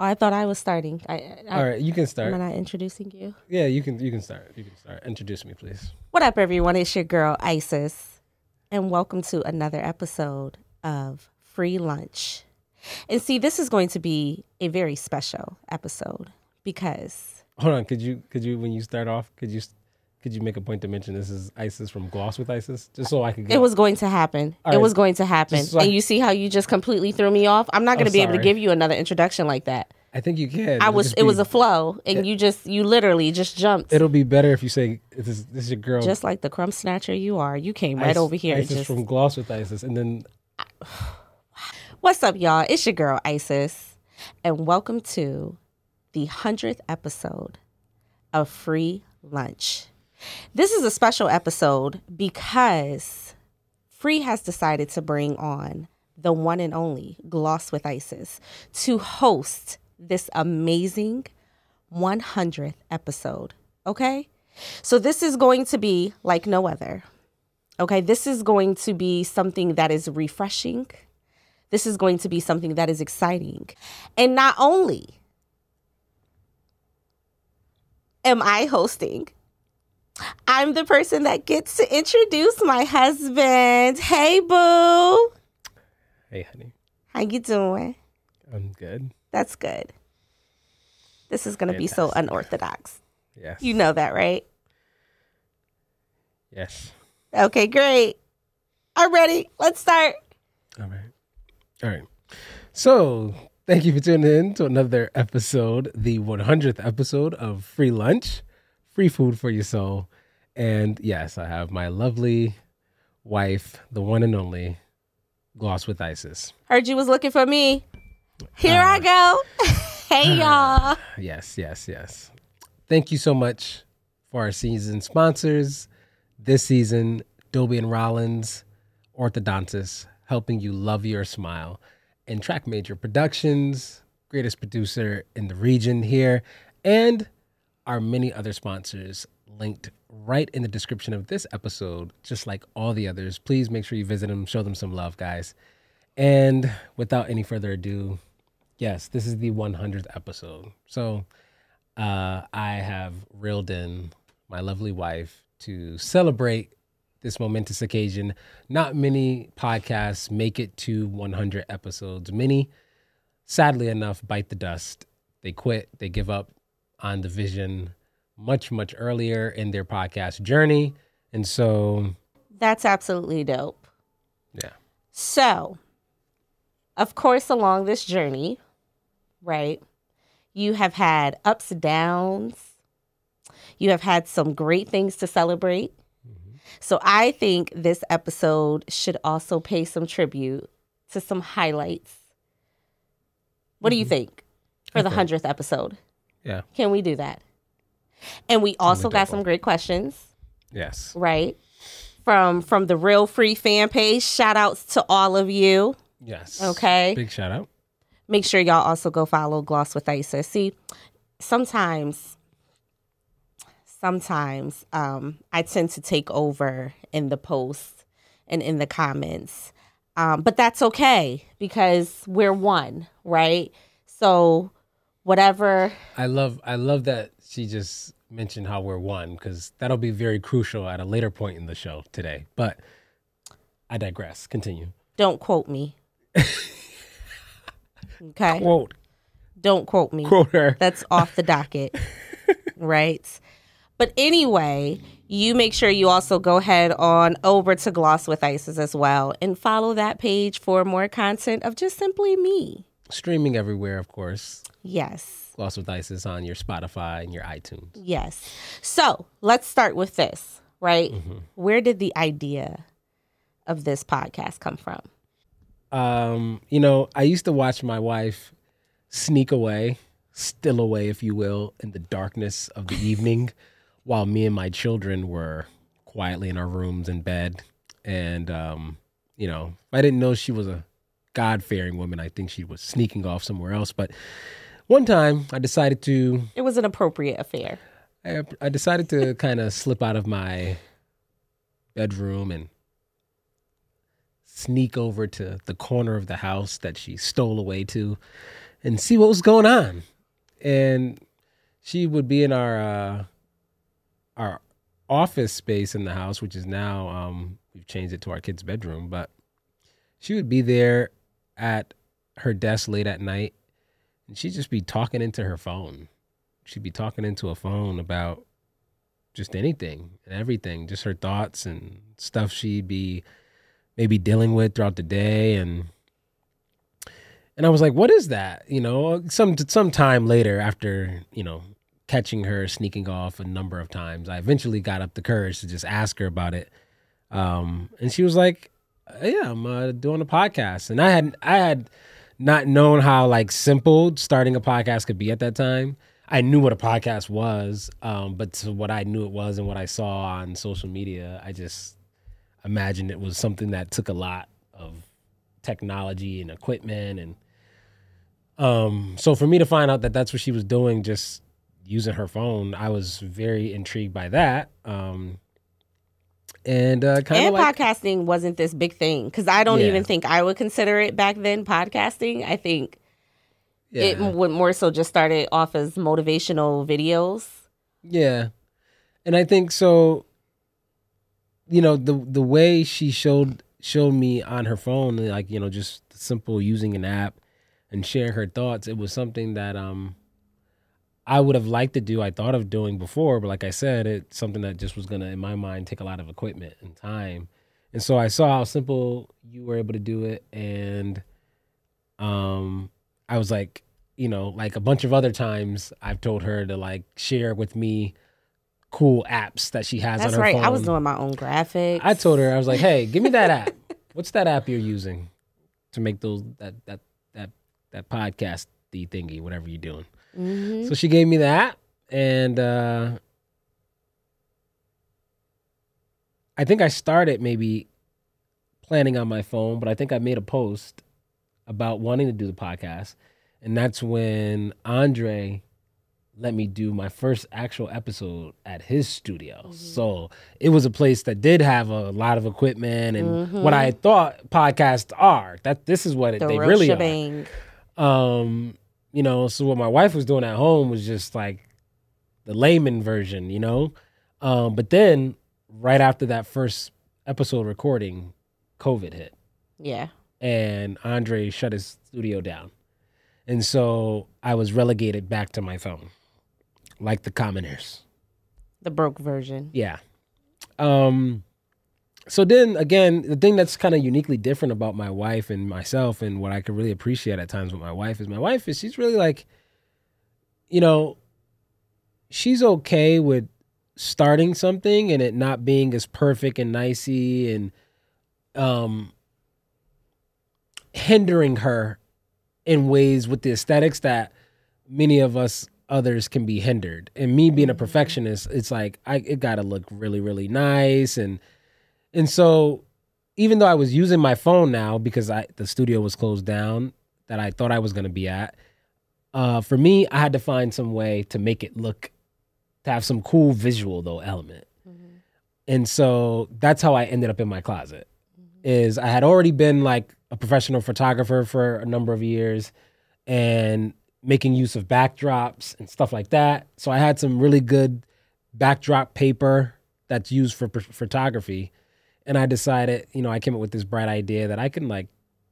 Oh, I thought I was starting. All right, you can start. Am I not introducing you? Yeah, you can start. You can start. Introduce me, please. What up, everyone? It's your girl, Iceis, and welcome to another episode of Free Lunch. And see, this is going to be a very special episode because Hold on. Could you when you start off, could you make a point to mention this is Iceis from Gloss with Iceis, just so I could get it was going to happen. All It right. was going to happen. Just so I- And you see how you just completely threw me off? I'm not going to be able to sorry. give you another introduction like that. I think you can. It was a flow, and you literally just jumped. It'll be better if you say this is your girl. Just like the crumb snatcher you are. You came right over here. and Iceis just from Gloss with Iceis, and then What's up, y'all? It's your girl, Iceis, and welcome to the 100th episode of Free Lunch. This is a special episode because Free has decided to bring on the one and only Gloss with Iceis to host this amazing 100th episode, okay? So this is going to be like no other, okay? This is going to be something that is refreshing. This is going to be something that is exciting. And not only am I hosting, I'm the person that gets to introduce my husband. Hey, boo. hey, honey, How you doing? I'm good. That's good. This is going to be so Fantastic. unorthodox. Yes. You know that, right? Yes. Okay, great. I'm ready. Let's start. All right. So, thank you for tuning in to another episode, the 100th episode of Free Lunch, free food for your soul. And yes, I have my lovely wife, the one and only Gloss with Iceis. Heard you was looking for me. Here I go. Hey, y'all. Yes. Thank you so much for our season sponsors. This season, Dobie and Rollins, Orthodontics, helping you love your smile. And Track Major Productions, greatest producer in the region here. And our many other sponsors linked right in the description of this episode, just like all the others. Please make sure you visit them, show them some love, guys. And without any further ado, yes, this is the 100th episode. So I have reeled in my lovely wife to celebrate this momentous occasion. Not many podcasts make it to 100 episodes. Many, sadly enough, bite the dust. They quit. They give up on the vision much, much earlier in their podcast journey. And so, That's absolutely dope. yeah. So, of course, along this journey, right, you have had ups and downs. You have had some great things to celebrate. So I think this episode should also pay some tribute to some highlights. What do you think for the 100th episode? Yeah. Can we do that? And we also got dope. some great questions, Yes. right? From the Real Free fan page. Shout outs to all of you. Yes. Okay. Big shout out. Make sure y'all also go follow Gloss with Iceis. See, sometimes I tend to take over in the posts and in the comments. But that's okay because we're one, right? So whatever. I love that she just mentioned how we're one, because that'll be very crucial at a later point in the show today. But I digress. Continue. Don't quote me. Okay. Quote. Don't quote me. Quote her. That's off the docket. Right? But anyway, you make sure you also go ahead on over to Gloss with Iceis as well and follow that page for more content of just simply me. Streaming everywhere, of course. Yes. Gloss with Iceis on your Spotify and your iTunes. Yes. So let's start with this, right? Where did the idea of this podcast come from? I used to watch my wife sneak away, still away, if you will, in the darkness of the evening while me and my children were quietly in our rooms in bed. And, if I didn't know she was a God-fearing woman, I think she was sneaking off somewhere else. But one time I decided to... It was an appropriate affair. I decided to kind of slip out of my bedroom and sneak over to the corner of the house that she stole away to. and see what was going on. And she would be in our office space in the house, which is now we've changed it to our kid's bedroom, but she would be there at her desk late at night, and she'd just be talking into her phone. She'd be talking into a phone about just anything and everything, just her thoughts and stuff she'd be maybe dealing with throughout the day. And I was like, what is that? You know, some time later, after, you know, catching her sneaking off a number of times, I eventually got up the courage to just ask her about it. And she was like, yeah, I'm doing a podcast. And I had not known how like simple starting a podcast could be at that time. I knew what a podcast was, but to what I knew it was and what I saw on social media, I just imagined it was something that took a lot of technology and equipment. And so for me to find out that that's what she was doing, just using her phone, I was very intrigued by that. And podcasting wasn't this big thing, because I don't even think I would consider it back then podcasting. I think it would more so just started off as motivational videos. Yeah. And I think so, you know, the way she showed me on her phone, like, you know, just simple using an app and sharing her thoughts, it was something that I would have liked to do. I thought of doing before, but like I said, it's something that just was gonna, in my mind, take a lot of equipment and time. And so I saw how simple you were able to do it, and I was like, you know, like a bunch of other times I've told her to like share with me cool apps that she has on her phone. That's right. I was doing my own graphics. I told her, I was like, hey, give me that app. What's that app you're using to make those that podcast-y thingy, whatever you're doing? Mm-hmm. So she gave me that, and I think I started maybe planning on my phone, but I think I made a post about wanting to do the podcast, and that's when Andre let me do my first actual episode at his studio. Mm-hmm. So it was a place that did have a lot of equipment and what I thought podcasts are. That this is what they really shebang are. You know, so what my wife was doing at home was just like the layman version, you know? But then right after that first episode recording, COVID hit. Yeah. And Andre shut his studio down. And so I was relegated back to my phone, like the commoners. The broke version. Yeah. So then again, the thing that's kind of uniquely different about my wife and myself, and what I can really appreciate at times with my wife is she's really like, you know, she's okay with starting something and it not being as perfect and nicey and hindering her in ways with the aesthetics that many of us others can be hindered. And me being a perfectionist, it's like it gotta look really, really nice. And so even though I was using my phone now because the studio was closed down that I thought I was gonna be at, for me, I had to find some way to make it look, to have some cool visual though element. Mm-hmm. And so that's how I ended up in my closet. Is I had already been like a professional photographer for a number of years and making use of backdrops and stuff like that. So I had some really good backdrop paper that's used for photography. And I decided, you know, I came up with this bright idea that I can like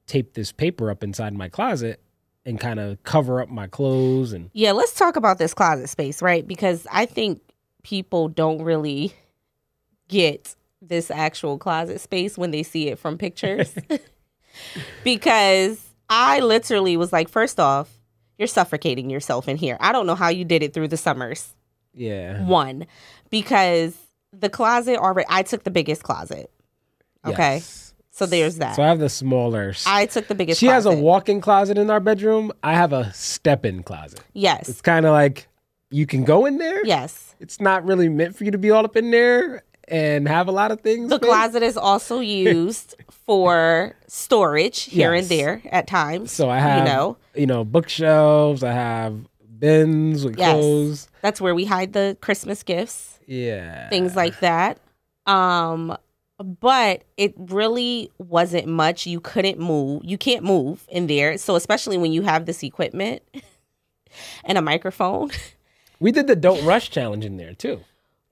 tape this paper up inside my closet and kind of cover up my clothes. And yeah, let's talk about this closet space, right? Because I think people don't really get this actual closet space when they see it from pictures. Because I literally was like, first off, you're suffocating yourself in here. I don't know how you did it through the summers. Yeah. One, because the closet already, I took the biggest closet. Okay. Yes. So there's that. So I have the smaller. I took the biggest She closet. has a walk-in closet in our bedroom. I have a step-in closet. Yes. It's kind of like you can go in there. Yes. It's not really meant for you to be all up in there and have a lot of things. The closet is also used for storage here and there at times. So I have, you know, bookshelves. I have bins with clothes. That's where we hide the Christmas gifts. Yeah. Things like that. but it really wasn't much. You couldn't move. You can't move in there. So especially when you have this equipment and a microphone. We did the Don't Rush challenge in there too,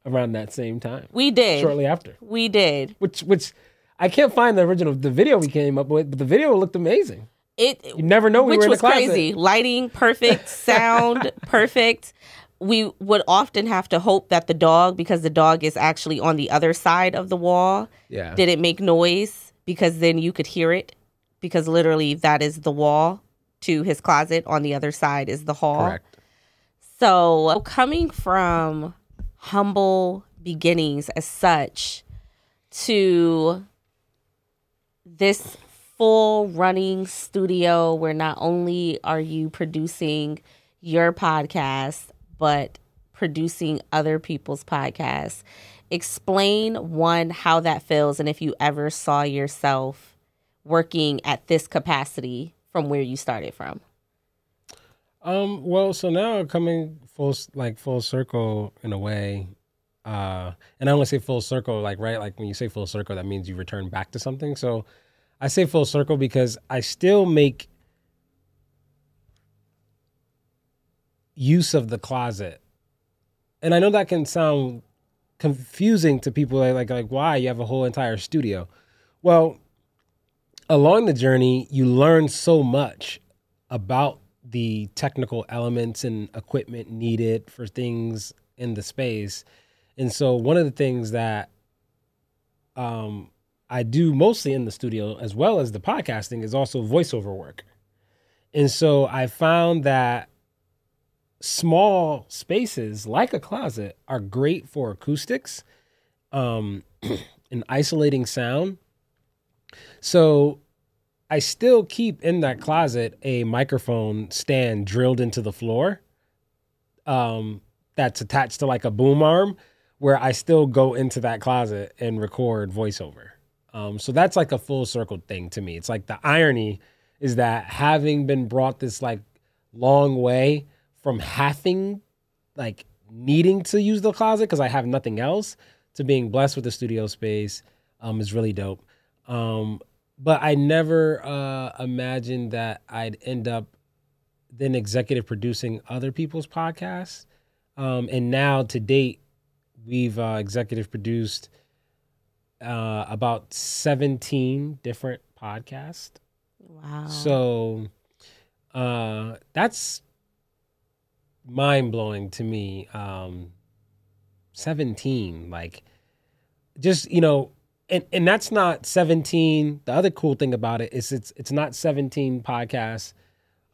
around that same time. We did. Shortly after. We did. Which I can't find the video we came up with, but the video looked amazing. You never know we were in the closet. Which was crazy. Lighting perfect, sound perfect. We would often have to hope that the dog, because the dog is actually on the other side of the wall, didn't make noise, because then you could hear it, because literally that is the wall to his closet. On the other side is the hall. Correct. So coming from humble beginnings as such to this full running studio where not only are you producing your podcast, but producing other people's podcasts. Explain, one, how that feels, and if you ever saw yourself working at this capacity from where you started from. Well, so now coming full circle in a way, and I only say full circle, like, right? Like when you say full circle, that means you return back to something. So I say full circle because I still make use of the closet. And I know that can sound confusing to people, like why you have a whole entire studio. Well, along the journey, you learn so much about the technical elements and equipment needed for things in the space. And so one of the things that I do mostly in the studio, as well as the podcasting, is also voiceover work. And so I found that small spaces like a closet are great for acoustics and isolating sound. So I still keep in that closet a microphone stand drilled into the floor that's attached to like a boom arm, where I still go into that closet and record voiceover. So that's like a full circle thing to me. It's like the irony is that having been brought this like long way from having, like, needing to use the closet because I have nothing else, to being blessed with the studio space is really dope. But I never imagined that I'd end up then executive producing other people's podcasts. And now to date, we've executive produced about 17 different podcasts. Wow. So that's mind-blowing to me. 17, like, just, you know, and that's not 17. The other cool thing about it is it's not 17 podcasts,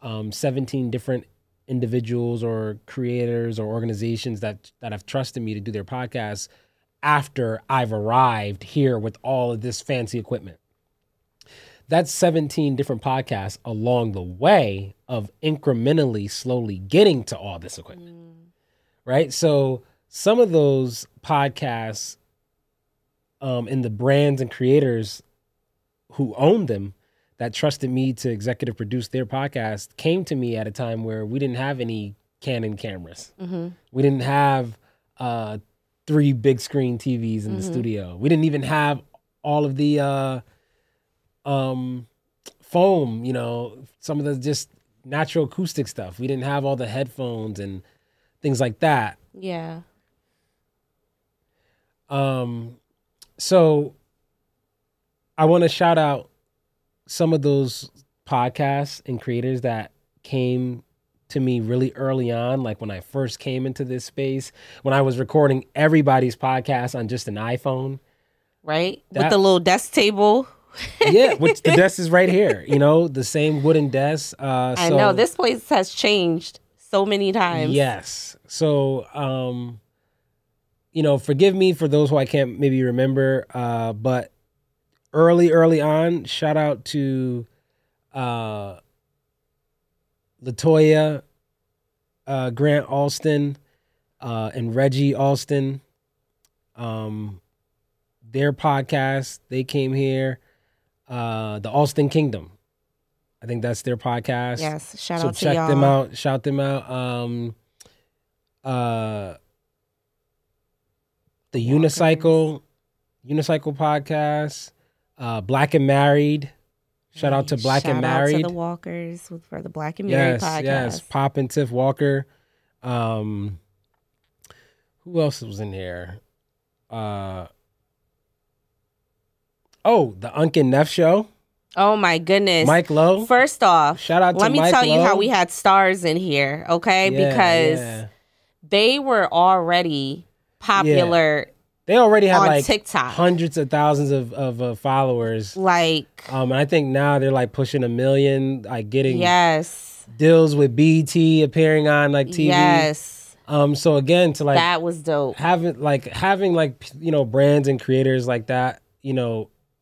17 different individuals or creators or organizations that have trusted me to do their podcasts after I've arrived here with all of this fancy equipment. That's 17 different podcasts along the way of incrementally, slowly getting to all this equipment, right? So some of those podcasts and the brands and creators who own them that trusted me to executive produce their podcast came to me at a time where we didn't have any Canon cameras. Mm-hmm. We didn't have 3 big screen TVs in the studio. We didn't even have all of the foam, you know, some of the just natural acoustic stuff. We didn't have all the headphones and things like that. Yeah. So I want to shout out some of those podcasts and creators that came to me really early on, like when I first came into this space, when I was recording everybody's podcast on just an iPhone. Right? With the little desk table. Yeah, which the desk is right here, you know, the same wooden desk. I know, this place has changed so many times. Yes. So, you know, forgive me for those who I can't maybe remember, but early on, shout out to Latoya, Grant Alston, and Reggie Alston. Their podcast, they came here. The Alston Kingdom, I think that's their podcast. Yes, shout so out to check y'all. them out. Shout them out. The Unicycle. Unicycle Podcast, Black and Married. Shout out to Black and Married. Shout out to the Walkers for the Black and Married podcast. Yes, Pop and Tiff Walker. Who else was in here? The Unc and Neff Show. Oh my goodness. Mike Lowe. First off, shout out to let me Mike tell you Lowe. how we had stars in here, okay? Because they were already popular. They already had like TikTok. Hundreds of thousands of followers. Like, and I think now they're like pushing 1 million, like getting deals with BET, appearing on like TV. Yes. So again, to like that was dope. Having brands and creators like that,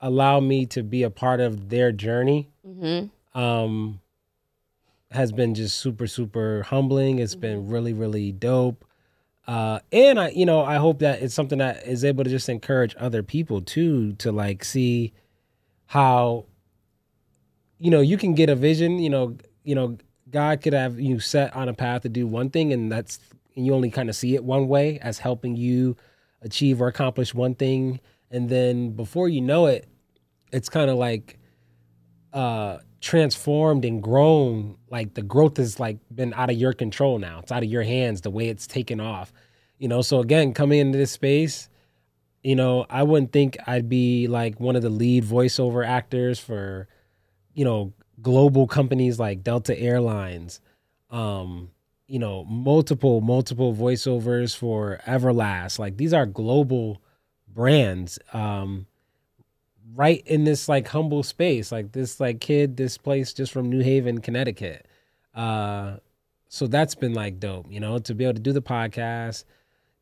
allow me to be a part of their journey. Has been just super, super humbling. It's been really, really dope. And I hope that it's something that is able to just encourage other people too, to like see how, you can get a vision, God could have you set on a path to do one thing, and you only kind of see it one way as helping you achieve or accomplish one thing. And then before you know it, it's kind of like, transformed and grown. Like the growth has like been out of your control now. It's out of your hands, the way it's taken off, so again, coming into this space, I wouldn't think I'd be like one of the lead voiceover actors for, global companies like Delta Airlines, multiple voiceovers for Everlast. Like these are global brands, right in this like humble space, like this like kid, this place just from New Haven, Connecticut. So that's been like dope, to be able to do the podcast,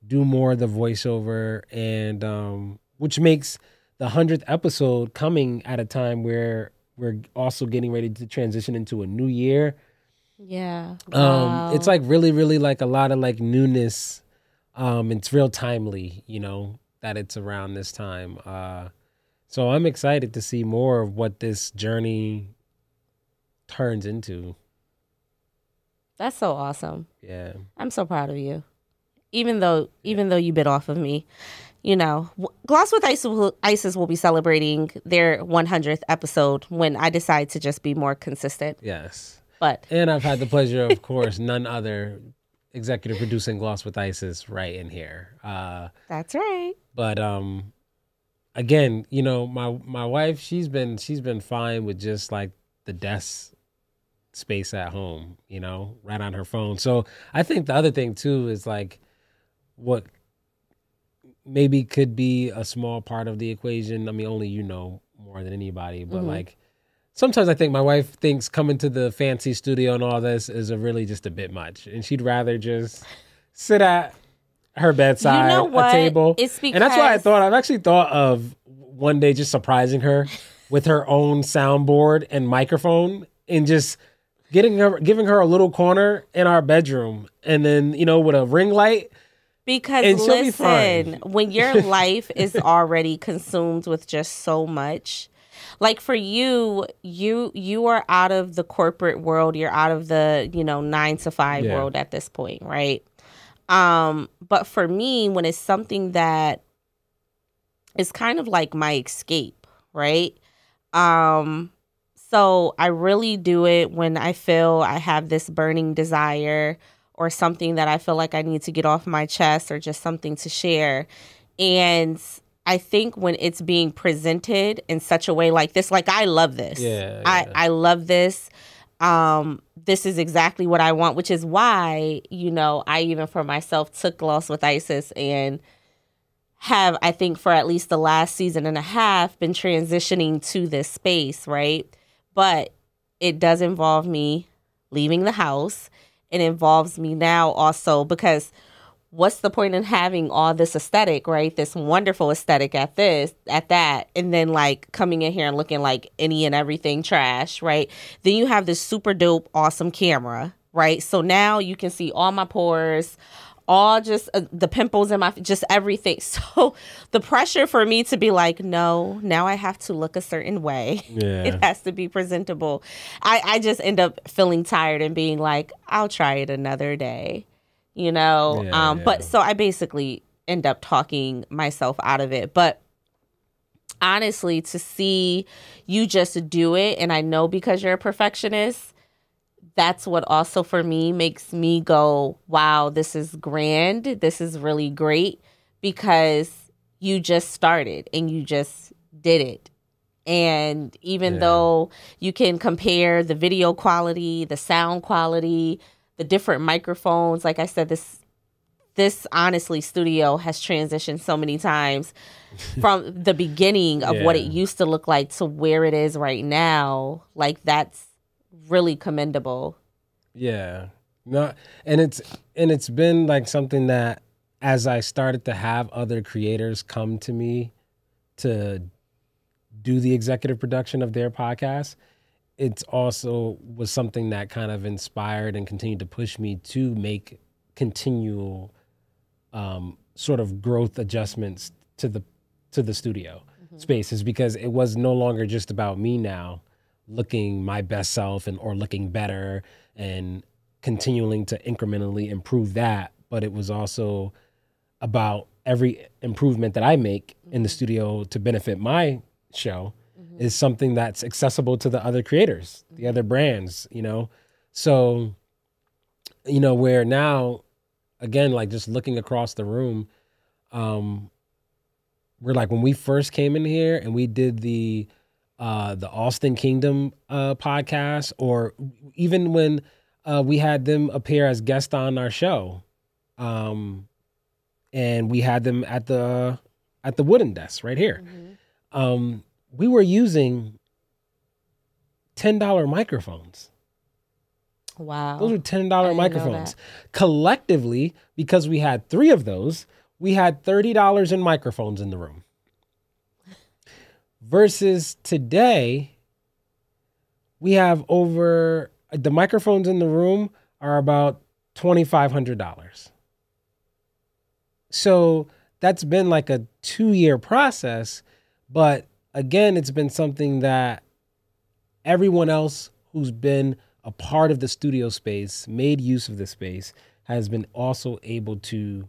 do more of the voiceover, and which makes the 100th episode coming at a time where we're also getting ready to transition into a new year. Yeah. Wow. It's like really, really like a lot of like newness. It's real timely, that it's around this time. So I'm excited to see more of what this journey turns into. That's so awesome. Yeah. I'm so proud of you. Even though you bit off of me, Gloss with Iceis will be celebrating their 100th episode when I decide to just be more consistent. Yes. And I've had the pleasure, of course, none other executive producing Gloss with Iceis right in here. That's right. But again, my wife, she's been fine with just like the desk space at home, right on her phone. So I think the other thing too is like what maybe could be a small part of the equation. I mean, only more than anybody, but like sometimes I think my wife thinks coming to the fancy studio and all this is really just a bit much, and she'd rather just sit at her bedside, a table. It's because... And that's why I've actually thought of one day just surprising her with her own soundboard and microphone, and just giving her a little corner in our bedroom, and then, with a ring light. Because listen, when your life is already consumed with just so much, like for you are out of the corporate world, you're out of the, 9 to 5 world at this point, right? But for me, when it's something that is kind of like my escape, right? So I really do it when I feel I have this burning desire or something that I feel like I need to get off my chest, or just something to share. And I think when it's being presented in such a way like this, like I love this. I love this. This is exactly what I want, which is why, I even for myself took Gloss with Iceis and have, I think for at least the last season and a half, been transitioning to this space, right? But it does involve me leaving the house. It involves me now also, because what's the point in having all this aesthetic, right? This wonderful aesthetic at that, and then like coming in here and looking like any and everything trash, right? Then you have this super dope, awesome camera, right? So now you can see all my pores, all just the pimples in my, just everything. So the pressure for me to be like, no, now I have to look a certain way. Yeah. It has to be presentable. I just end up feeling tired and being like, I'll try it another day, But so I basically end up talking myself out of it. But honestly, to see you just do it, and I know because you're a perfectionist, that's what also for me makes me go, wow, this is grand. This is really great, because you just started and you just did it. And even though you can compare the video quality, the sound quality, the different microphones, like I said, this honestly studio has transitioned so many times from the beginning of what it used to look like to where it is right now. Like, that's really commendable. Yeah. No, and it's been like something that, as I started to have other creators come to me to do the executive production of their podcast, it's also was something that kind of inspired and continued to push me to make continual sort of growth adjustments to the studio spaces, because it was no longer just about me now looking my best self or looking better and continuing to incrementally improve that, but it was also about every improvement that I make in the studio to benefit my show is something that's accessible to the other creators, the other brands, So, where now, again, like just looking across the room, we're like, when we first came in here and we did the Austin Kingdom podcast, or even when we had them appear as guests on our show, and we had them at the wooden desk right here. We were using $10 microphones. Wow. Those were $10 microphones. Collectively, because we had 3 of those, we had $30 in microphones in the room. Versus today, we have the microphones in the room are about $2,500. So that's been like a 2-year process, but again, it's been something that everyone else who's been a part of the studio space, made use of the space, has been also able to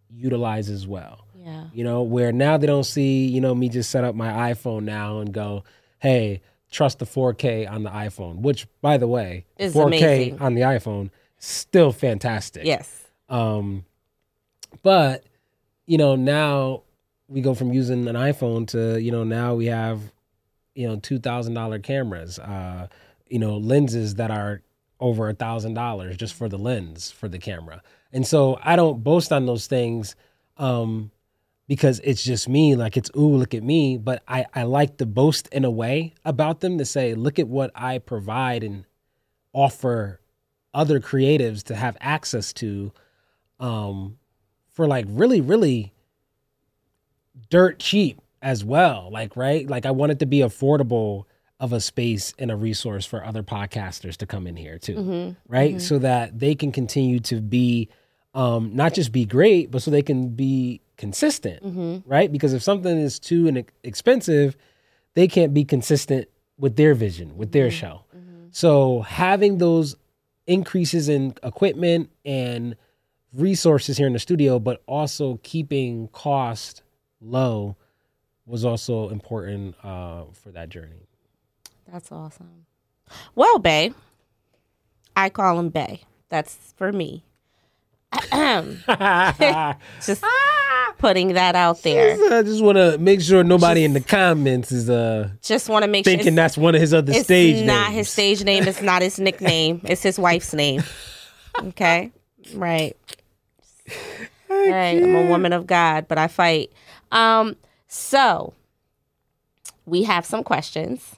utilize as well. Yeah. Where now they don't see, me just set up my iPhone now and go, hey, trust the 4K on the iPhone, which, by the way, is 4K amazing. on the iPhone, still fantastic. Yes. But, now we go from using an iPhone to, now we have, $2,000 cameras, lenses that are over $1,000 just for the lens for the camera. And so I don't boast on those things because it's just me, like it's, ooh, look at me. But I like to boast in a way about them to say, look at what I provide and offer other creatives to have access to for like really, really dirt cheap as well. Like, right? Like I want it to be affordable of a space and a resource for other podcasters to come in here too, right? So that they can continue to be, not just be great, but so they can be consistent, right? Because if something is too expensive, they can't be consistent with their vision, with their show. So having those increases in equipment and resources here in the studio, but also keeping cost low was also important for that journey. That's awesome. Well, Bay, I call him Bay. That's for me. Just putting that out there. I just want to make sure nobody in the comments is just want to make thinking that's one of his other stage names. It's not his stage name. It's not his nickname. It's his wife's name. Okay? Right. All right. I'm a woman of God, but I fight. So we have some questions.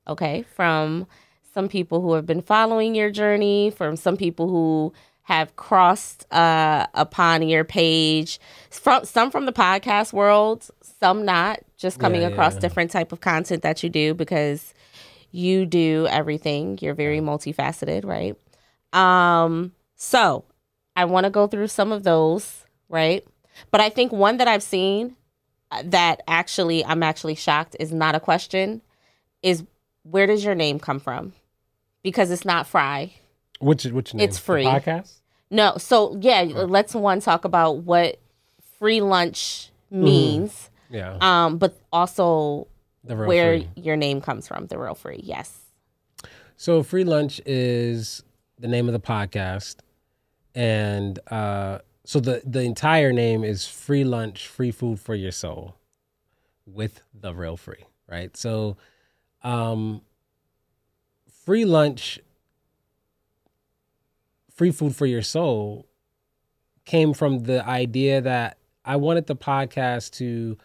Okay, from some people who have been following your journey, from some people who have crossed upon your page, some from the podcast world, some not, just coming across different type of content that you do, because you do everything. You're very multifaceted, right? So I want to go through some of those, right? But I think one that I've seen that actually I'm actually shocked is not a question is, where does your name come from? Because it's not Frii. Which name? It's Frii. The podcast? No. So, let's talk about what free lunch means. Yeah. But also The Real where Frii. your name comes from, the Real Frii. Yes. So Free Lunch is the name of the podcast. And so the entire name is Free Lunch, Free Food for Your Soul with the Real Frii, right? So Free Lunch, Free Food for Your Soul came from the idea that I wanted the podcast to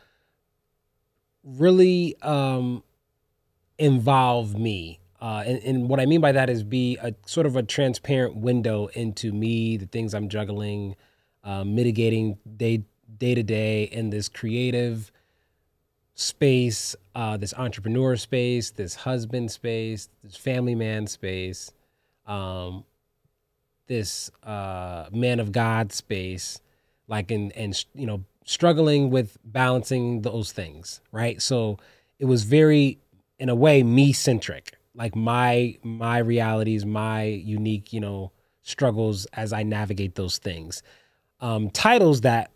really involve me. And what I mean by that is be a sort of a transparent window into me, the things I'm juggling, mitigating day to day in this creative space, this entrepreneur space, this husband space, this family man space, this man of God space, like and struggling with balancing those things, right? So it was very, in a way, me centric, like my realities, my unique, struggles as I navigate those things. Titles that,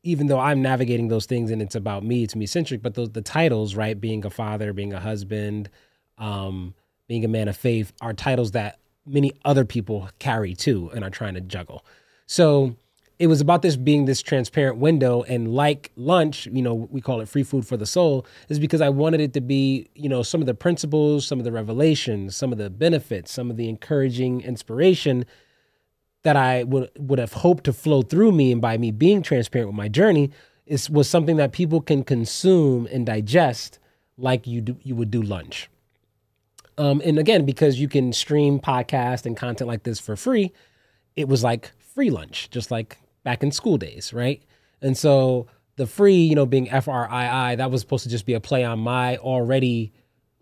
even though I'm navigating those things and it's about me, it's me centric, but the titles, right? Being a father, being a husband, being a man of faith are titles that many other people carry too and are trying to juggle. So it was about this being this transparent window, and like lunch, we call it free food for the soul, is because I wanted it to be, some of the principles, some of the revelations, some of the benefits, some of the encouraging inspiration that I would have hoped to flow through me, and by me being transparent with my journey, was something that people can consume and digest like you would do lunch. And again, because you can stream podcast and content like this for free, it was like free lunch, just like back in school days, right? And so the free, being FRII, that was supposed to just be a play on my already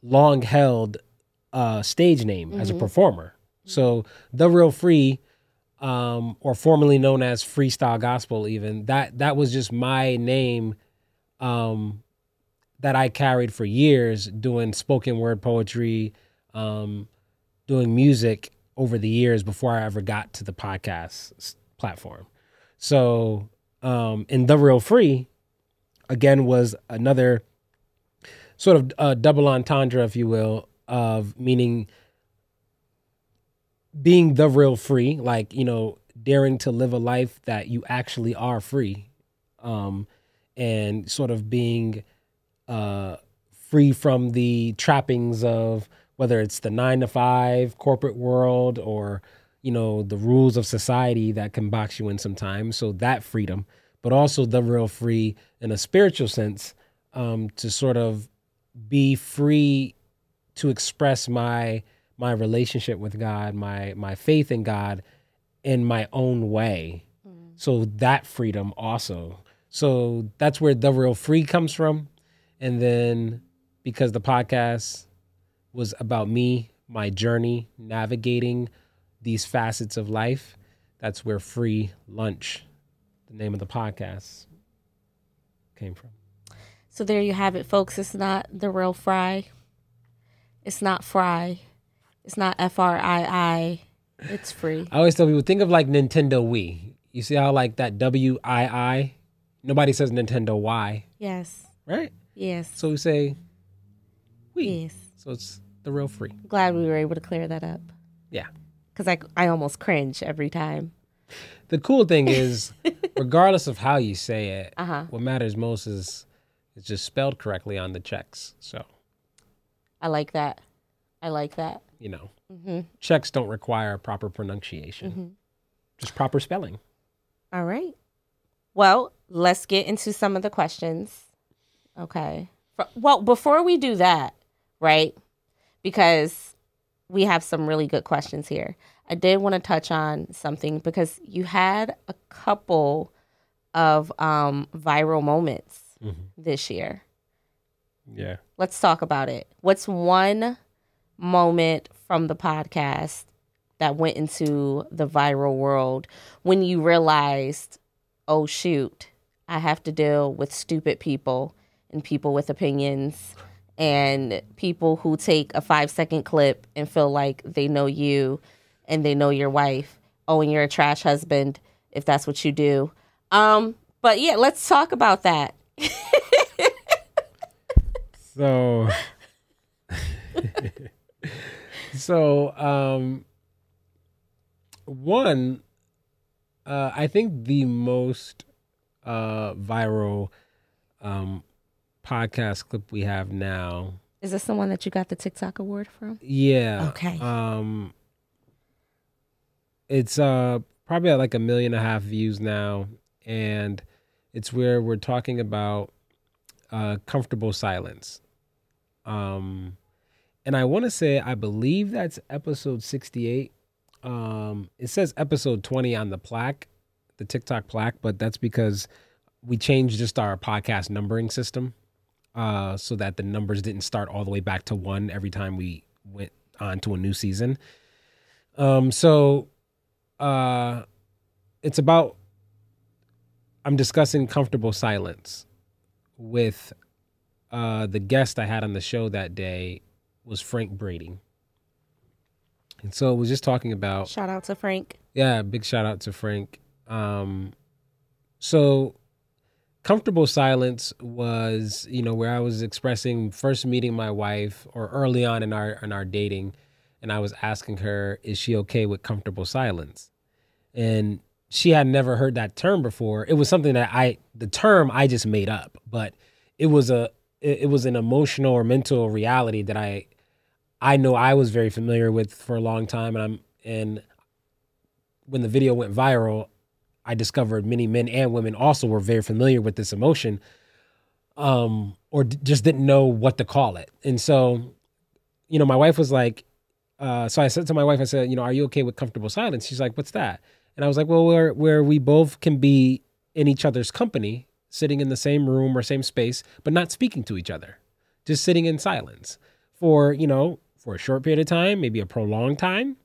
long held stage name as a performer. So the Real Frii, or formerly known as Freestyle Gospel, even that was just my name that I carried for years, doing spoken word poetry, doing music over the years before I ever got to the podcast platform. So, and the Real Frii, again, was another sort of double entendre, if you will, of meaning being the real free, like, daring to live a life that you actually are free, and sort of being free from the trappings of whether it's the 9-to-5 corporate world or, the rules of society that can box you in sometimes. So that freedom, but also the Real Frii in a spiritual sense, to sort of be free to express my relationship with God, my faith in God in my own way. So that freedom also. So that's where the Real Frii comes from. And then because the podcast was about me, my journey, navigating these facets of life, that's where Free Lunch, the name of the podcast, came from. So there you have it, folks. It's not the Real Frii. It's not Fry. It's not FRII. It's free. I always tell people, think of like Nintendo Wii. You see how like that WII? Nobody says Nintendo Y. Yes. Right? Yes. So we say Wii. Yes. So it's the Real Frii. Glad we were able to clear that up. Yeah. Because I almost cringe every time. The cool thing is, regardless of how you say it, Uh-huh. what matters most is it's just spelled correctly on the checks. So I like that. checks don't require proper pronunciation, just proper spelling. All right. Well, let's get into some of the questions. Okay. Well, before we do that, right, because we have some really good questions here, I did want to touch on something because you had a couple of viral moments this year. Yeah. Let's talk about it. What's one moment from the podcast that went into the viral world when you realized, oh, shoot, I have to deal with stupid people and people with opinions and people who take a 5-second clip and feel like they know you and they know your wife. Oh, and you're a trash husband if that's what you do. But yeah, let's talk about that. So, so one, I think the most viral podcast clip we have now. Is this the one that you got the TikTok award from? Yeah. Okay. It's probably at like 1.5 million views now, and it's where we're talking about comfortable silence. And I want to say, I believe that's episode 68. It says episode 20 on the plaque, the TikTok plaque, but that's because we changed just our podcast numbering system so that the numbers didn't start all the way back to 1 every time we went on to a new season. It's about, I'm discussing comfortable silence with the guest I had on the show that day was Frank Brady. And so it was just talking about... Shout out to Frank. Yeah, big shout out to Frank. So comfortable silence was, where I was expressing first meeting my wife or early on in our dating, and I was asking her, is she okay with comfortable silence? And she had never heard that term before. It was something that the term I just made up, but it was an emotional or mental reality that I know I was very familiar with for a long time. And when the video went viral, I discovered many men and women also were very familiar with this emotion, just didn't know what to call it. And so, my wife was like, so I said to my wife, I said, are you okay with comfortable silence? She's like, what's that? And I was like, well, where we both can be in each other's company, sitting in the same room or same space, but not speaking to each other, just sitting in silence for a short period of time, maybe a prolonged time,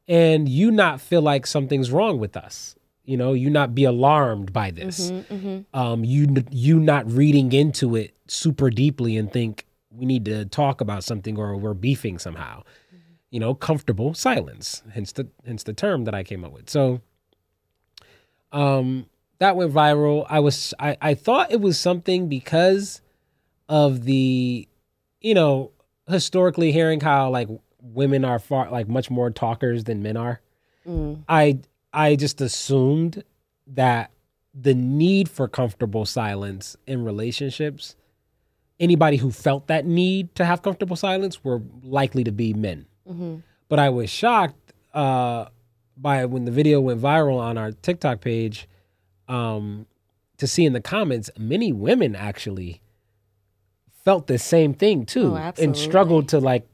and you not feel like something's wrong with us. You not be alarmed by this. You not reading into it super deeply and think we need to talk about something or we're beefing somehow. Comfortable silence, hence the term that I came up with. So that went viral. I thought it was something because of the, historically hearing how like women are much more talkers than men are. I just assumed that the need for comfortable silence in relationships, anybody who felt that need to have comfortable silence were likely to be men. But I was shocked by when the video went viral on our TikTok page to see in the comments, many women actually felt the same thing too, and struggled to like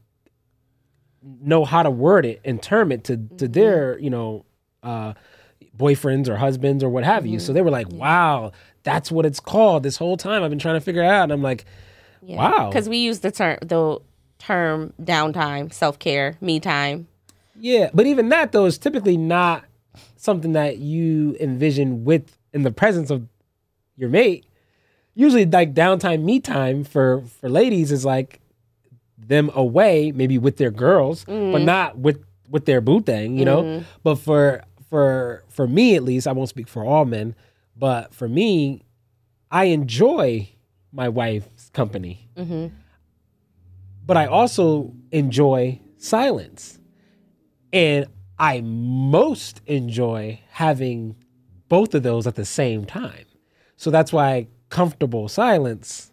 know how to word it and term it to their, boyfriends or husbands or what have you. So they were like, wow, that's what it's called this whole time. I've been trying to figure it out. And I'm like, wow. Because we use the term downtime, self-care, me time. Yeah. But even that though is typically not something that you envision in the presence of your mate. Usually like downtime, me time for ladies is like them away, maybe with their girls, but not with their boo thing, But for me at least, I won't speak for all men, but for me, I enjoy my wife's company. But I also enjoy silence. And I most enjoy having both of those at the same time. So that's why comfortable silence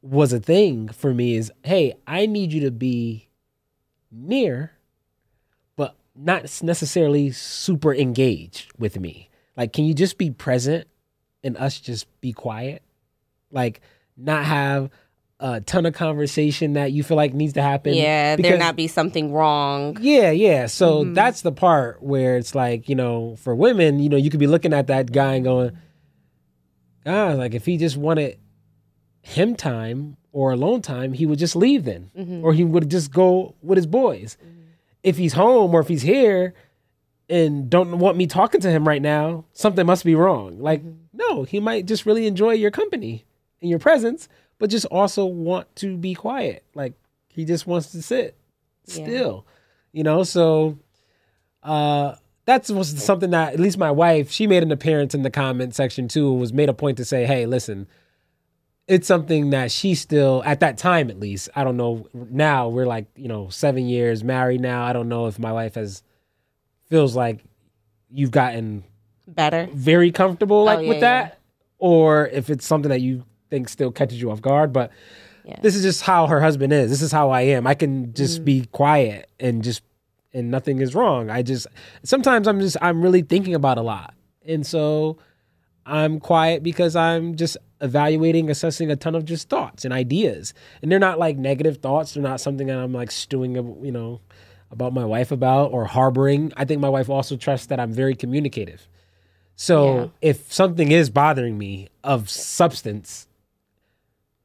was a thing for me is, hey, I need you to be near, but not necessarily super engaged with me. Like, can you just be present and us just be quiet? Like, not have a ton of conversation that you feel like needs to happen. Yeah, there not be something wrong. Yeah. So that's the part where it's like, for women, you could be looking at that guy and going, like if he just wanted him time or alone time, he would just leave then. Or he would just go with his boys. If he's home or if he's here and don't want me talking to him right now, something must be wrong. Like, no, he might just really enjoy your company and your presence, but just also want to be quiet. Like he just wants to sit still, So that was something that at least my wife, she made an appearance in the comment section too, and was made a point to say, hey, listen, it's something that she still, at that time at least, I don't know, now we're like, 7 years married now. I don't know if my wife feels like you've gotten better, very comfortable with that, yeah. or if it's something that you think still catches you off guard. But this is just how her husband is. This is how I am. I can just be quiet and nothing is wrong. Sometimes I'm really thinking about a lot. And so I'm quiet because I'm just evaluating, assessing a ton of just thoughts and ideas. And they're not like negative thoughts. They're not something that I'm like stewing, about my wife about or harboring. I think my wife also trusts that I'm very communicative. So if something is bothering me of substance,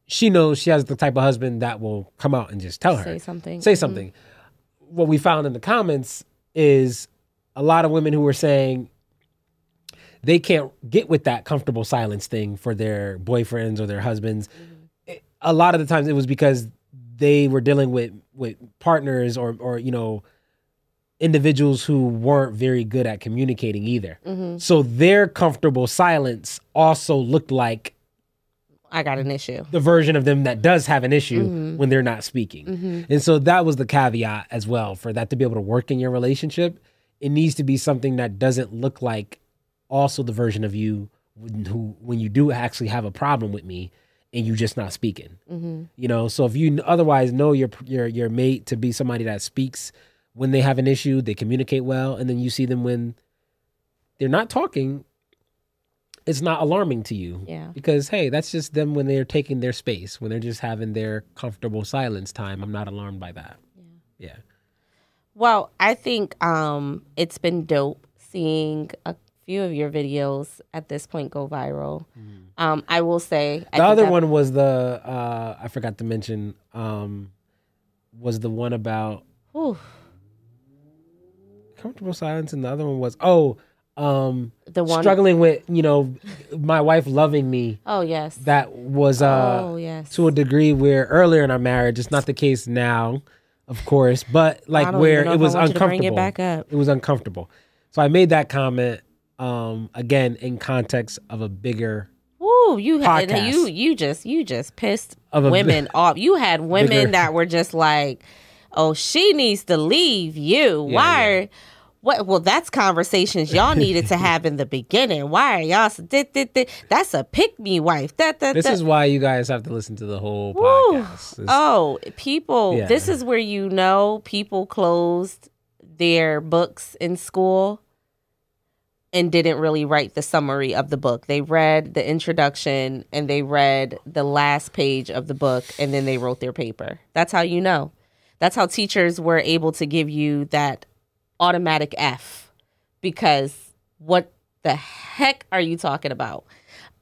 she knows she has the type of husband that will come out and just tell her. Say something. What we found in the comments is a lot of women who were saying they can't get with that comfortable silence thing for their boyfriends or their husbands. A lot of the times it was because they were dealing with partners or individuals who weren't very good at communicating either. So their comfortable silence also looked like I got an issue. The version of them that does have an issue when they're not speaking. And so that was the caveat as well. For that to be able to work in your relationship, it needs to be something that doesn't look like also the version of you when you do actually have a problem with me and you just not speaking. So if you otherwise know your mate to be somebody that speaks when they have an issue, they communicate well, and then you see them when they're not talking, it's not alarming to you. Because, hey, that's just them when they're taking their space, when they're just having their comfortable silence time. I'm not alarmed by that. Yeah. Well, I think it's been dope seeing a few of your videos at this point go viral. I will say the other one was I forgot to mention, was the one about comfortable silence, and the other one was the one struggling with my wife loving me. Oh yes, that was to a degree where earlier in our marriage, it's not the case now, of course, but like where it was uncomfortable. Bring it back up. It was uncomfortable. So I made that comment again in context of a bigger podcast. You just pissed women off. You had women that were just like, oh, she needs to leave you. Why? What? Well, that's conversations y'all needed to have in the beginning. Why are y'all? That's a pick me wife. This is why you guys have to listen to the whole podcast. People. Yeah. This is where people closed their books in school and didn't really write the summary of the book. They read the introduction and they read the last page of the book and then they wrote their paper. That's how you know. That's how teachers were able to give you that automatic F, because what the heck are you talking about?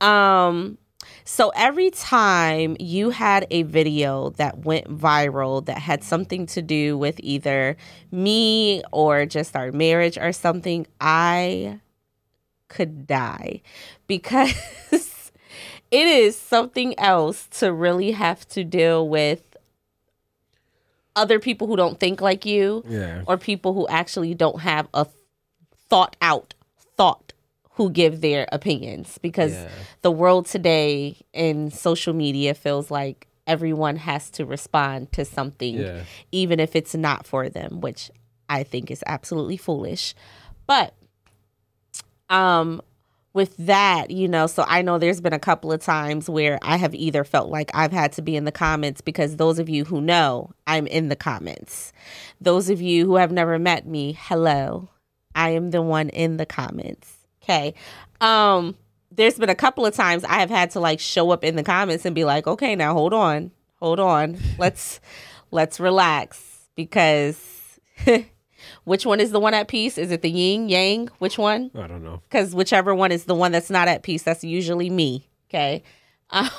So every time you had a video that went viral that had something to do with either me or just our marriage or something, I could die, because it is something else to really have to deal with other people who don't think like you, or people who actually don't have a thought who give their opinions, because the world today in social media feels like everyone has to respond to something, even if it's not for them, which I think is absolutely foolish. But with that, so I know there's been a couple of times where I have either felt like I've had to be in the comments, because those of you who know, I'm in the comments. Those of you who have never met me, hello, I am the one in the comments. Okay. There's been a couple of times I have had to like show up in the comments and be like, okay, now hold on. Let's relax, because which one is the one at peace? Is it the yin, yang? Which one? I don't know. Because whichever one is the one that's not at peace, that's usually me. Okay. I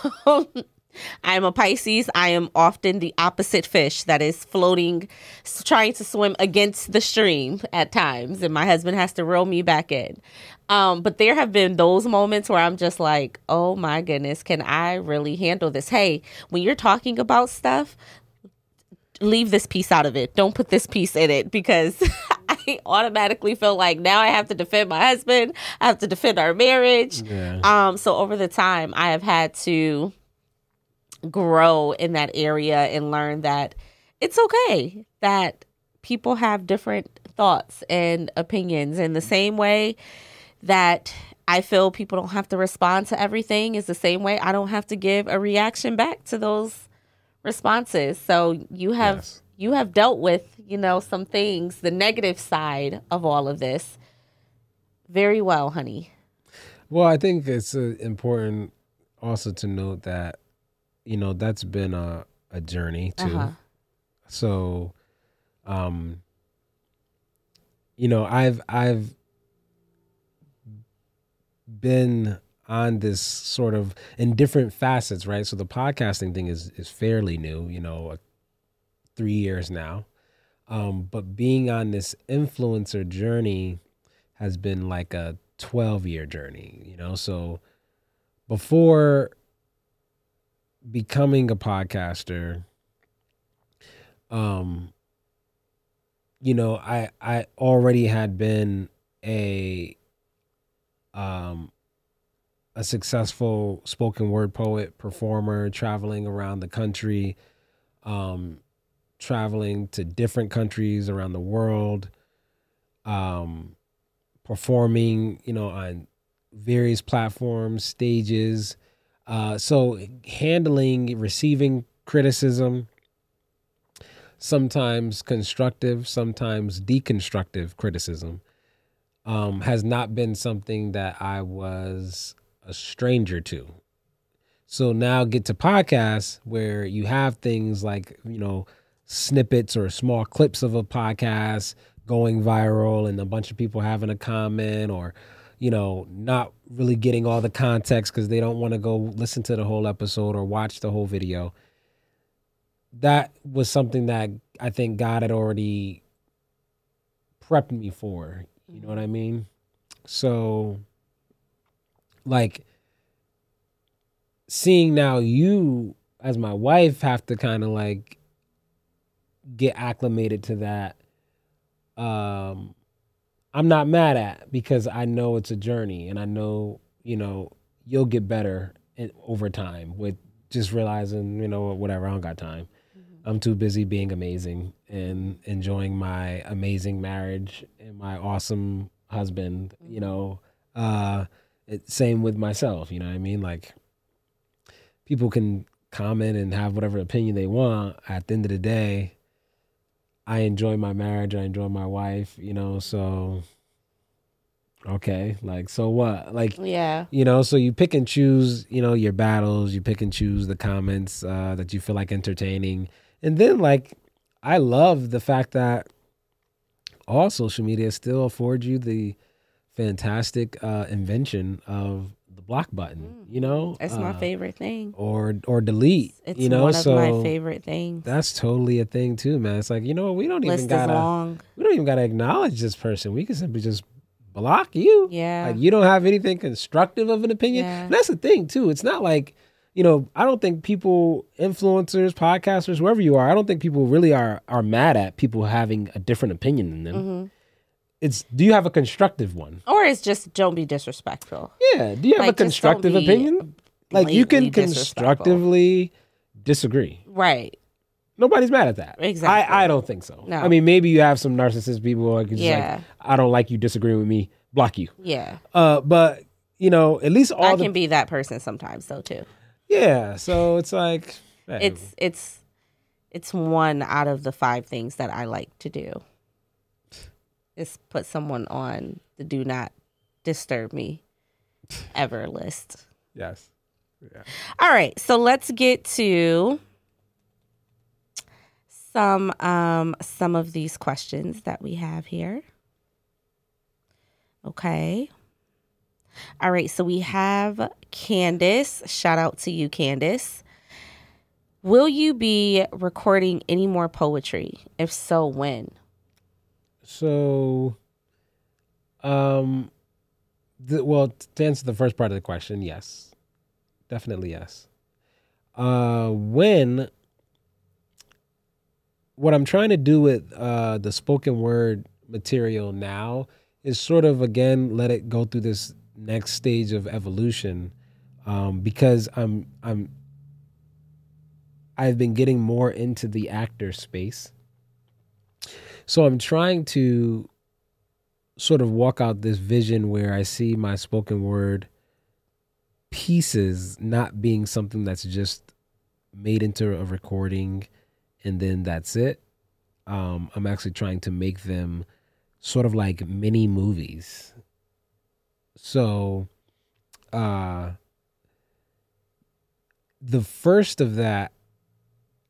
am a Pisces. I am often the opposite fish that is floating, trying to swim against the stream at times. And my husband has to reel me back in. But there have been those moments where I'm just like, oh my goodness, can I really handle this? Hey, when you're talking about stuff, leave this piece out of it. Don't put this piece in it, because I automatically feel like now I have to defend my husband. I have to defend our marriage. So over the time, I have had to grow in that area and learn that it's okay that people have different thoughts and opinions. In the same way that I feel people don't have to respond to everything is the same way I don't have to give a reaction back to those responses. So you have dealt with, some things, the negative side of all of this very well, honey. Well, I think it's important also to note that, that's been a journey too. Uh-huh. So, I've been on this sort of in different facets, right? So the podcasting thing is fairly new, 3 years now. But being on this influencer journey has been like a 12-year journey, So before becoming a podcaster, I already had been a successful spoken word poet, performer, traveling around the country, traveling to different countries around the world, performing, on various platforms, stages. So receiving criticism, sometimes constructive, sometimes deconstructive criticism, has not been something that I was a stranger to. So now get to podcasts where you have things like, snippets or small clips of a podcast going viral and a bunch of people having a comment or, not really getting all the context because they don't want to go listen to the whole episode or watch the whole video. That was something that I think God had already prepped me for. You know what I mean? So, like, seeing now you as my wife have to kind of like get acclimated to that, I'm not mad at, because I know it's a journey and I know, you'll get better over time with just realizing, whatever, I don't got time. I'm too busy being amazing and enjoying my amazing marriage and my awesome husband, same with myself, you know what I mean? Like, people can comment and have whatever opinion they want. At the end of the day, I enjoy my marriage. I enjoy my wife, so okay. Like, so what? Like, yeah. So you pick and choose, your battles, you pick and choose the comments that you feel like entertaining. And then, like, I love the fact that all social media still affords you the fantastic invention of the block button, It's my favorite thing. Or delete, It's one of my favorite things. That's totally a thing too, man. It's like, we don't even gotta acknowledge this person. We can simply just block you. Yeah. Like, you don't have anything constructive of an opinion. Yeah. And that's the thing too. It's not like, I don't think people, influencers, podcasters, whoever you are, I don't think people really are mad at people having a different opinion than them. Mm-hmm. It's, do you have a constructive one? Or it's just, don't be disrespectful. Yeah. Do you have a constructive opinion? Like, you can constructively disagree. Right. Nobody's mad at that. Exactly. I don't think so. No. I mean, maybe you have some narcissist people who are just like, I don't like you, disagree with me, block you. Yeah. But, at least I can be that person sometimes though too. Yeah. So it's like, hey. It's one out of the 5 things that I like to do. Is put someone on the do not disturb me ever list. Yes. Yeah. All right. So let's get to some of these questions that we have here. Okay. All right. So we have Candace. Shout out to you, Candace. Will you be recording any more poetry? If so, when? So, to answer the first part of the question, yes, definitely yes. When, what I'm trying to do with the spoken word material now is sort of, again, let it go through this next stage of evolution, because I'm I've been getting more into the actor space. So I'm trying to sort of walk out this vision where I see my spoken word pieces not being something that's just made into a recording and then that's it. I'm actually trying to make them sort of like mini movies. So the first of that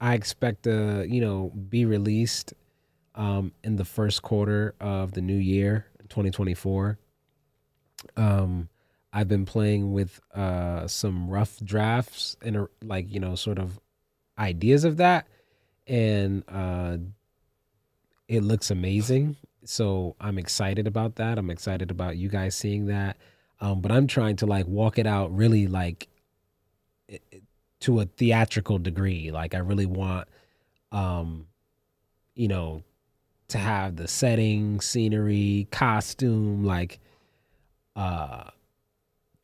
I expect to, be released in the first quarter of the new year, 2024. I've been playing with some rough drafts and sort of ideas of that, and it looks amazing. So I'm excited about that. I'm excited about you guys seeing that. But I'm trying to like walk it out really like to a theatrical degree. Like I really want, to have the setting, scenery, costume, like the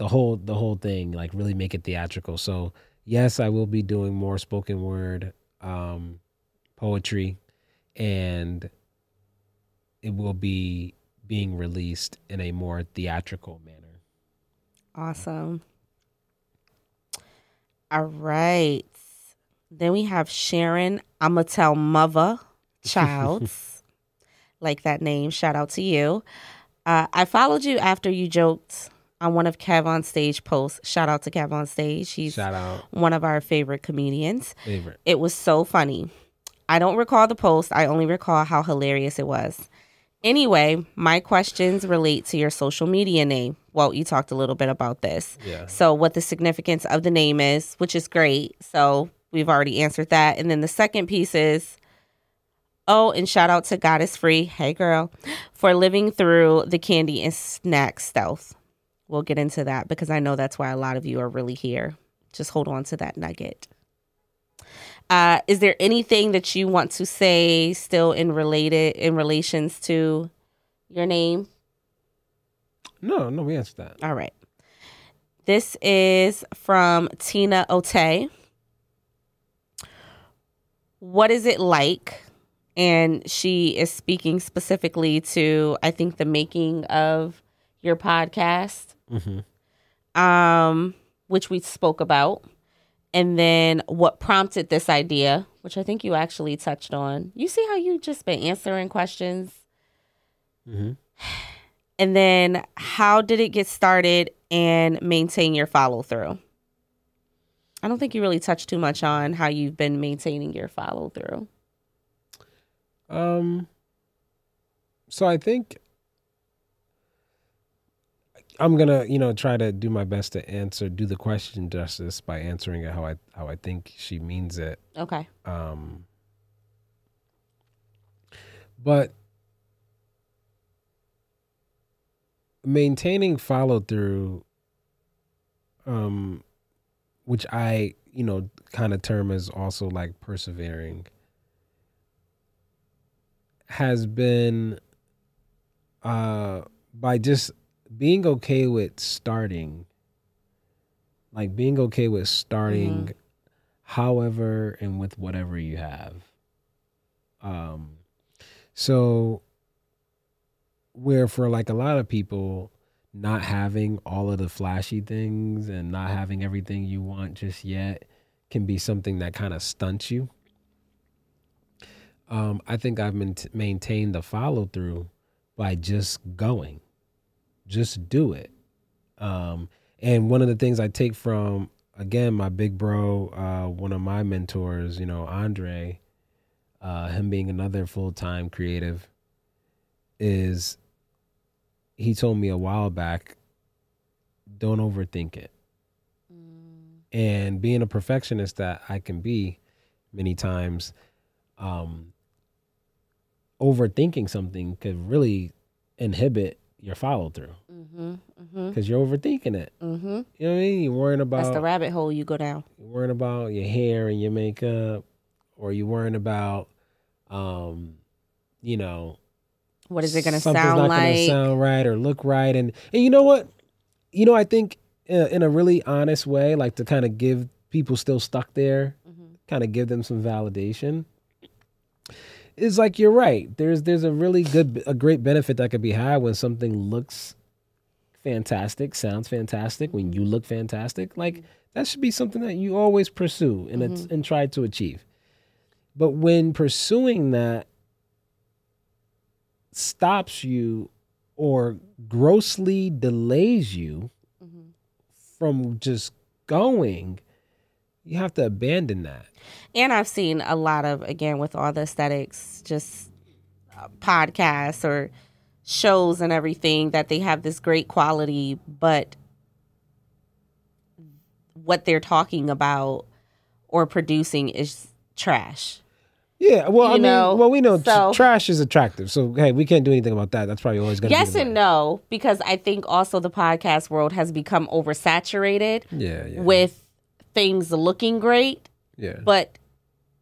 whole thing, like really make it theatrical. So yes, I will be doing more spoken word poetry, and it will be being released in a more theatrical manner. Awesome. All right. Then we have Sharon. I'ma tell mother Childs. Like that name. Shout out to you. I followed you after you joked on one of Kev on Stage posts. Shout out to Kev on Stage. He's one of our favorite comedians. It was so funny. I don't recall the post. I only recall how hilarious it was. Anyway, my questions relate to your social media name. Well, you talked a little bit about this. Yeah. So what the significance of the name is, which is great. So we've already answered that. And then the second piece is, and shout out to Gahdess Frii, hey girl, for living through the candy and snack stealth. We'll get into that because I know that's why a lot of you are really here. Just hold on to that nugget. Is there anything that you want to say still in relations to your name? No, we answered that. All right. This is from Tina Ote. What is it like? And she is speaking specifically to, I think, the making of your podcast, which we spoke about. And then what prompted this idea, which I think you actually touched on. You see how you just been answering questions? Mm-hmm. And then how did it get started and maintain your follow through? I don't think you really touched too much on how you've been maintaining your follow through. So I think I'm gonna, try to do my best to do the question justice by answering it how I think she means it. Okay. But maintaining follow through, which I, kind of term as also like persevering, has been by just being okay with starting, however and with whatever you have. So where for like a lot of people, not having all of the flashy things and not having everything you want just yet can be something that kind of stunts you. I think I've maintained the follow through by just going. Just do it. And one of the things I take from, again, my big bro, one of my mentors, Andre, him being another full-time creative, is he told me a while back, don't overthink it. And being a perfectionist that I can be many times, overthinking something could really inhibit your follow through because you're overthinking it. You know what I mean? You're worrying about, that's the rabbit hole you go down. You're worrying about your hair and your makeup, or you're worrying about, what is it going to sound sound like? Going to sound right or look right, and you know what? I think in a really honest way, like to kind of give people still stuck there kind of give them some validation. It's like, you're right. There's a great benefit that could be had when something looks fantastic, sounds fantastic, when you look fantastic. Like, that should be something that you always pursue and try to achieve. But when pursuing that stops you or grossly delays you from just going, you have to abandon that. And I've seen a lot of, again, with all the aesthetics, just podcasts or shows and everything, that they have this great quality, but what they're talking about or producing is trash. Yeah, well, we know so, trash is attractive. So, hey, we can't do anything about that. That's probably always going to be. Yes and no, because I think also the podcast world has become oversaturated with things looking great, but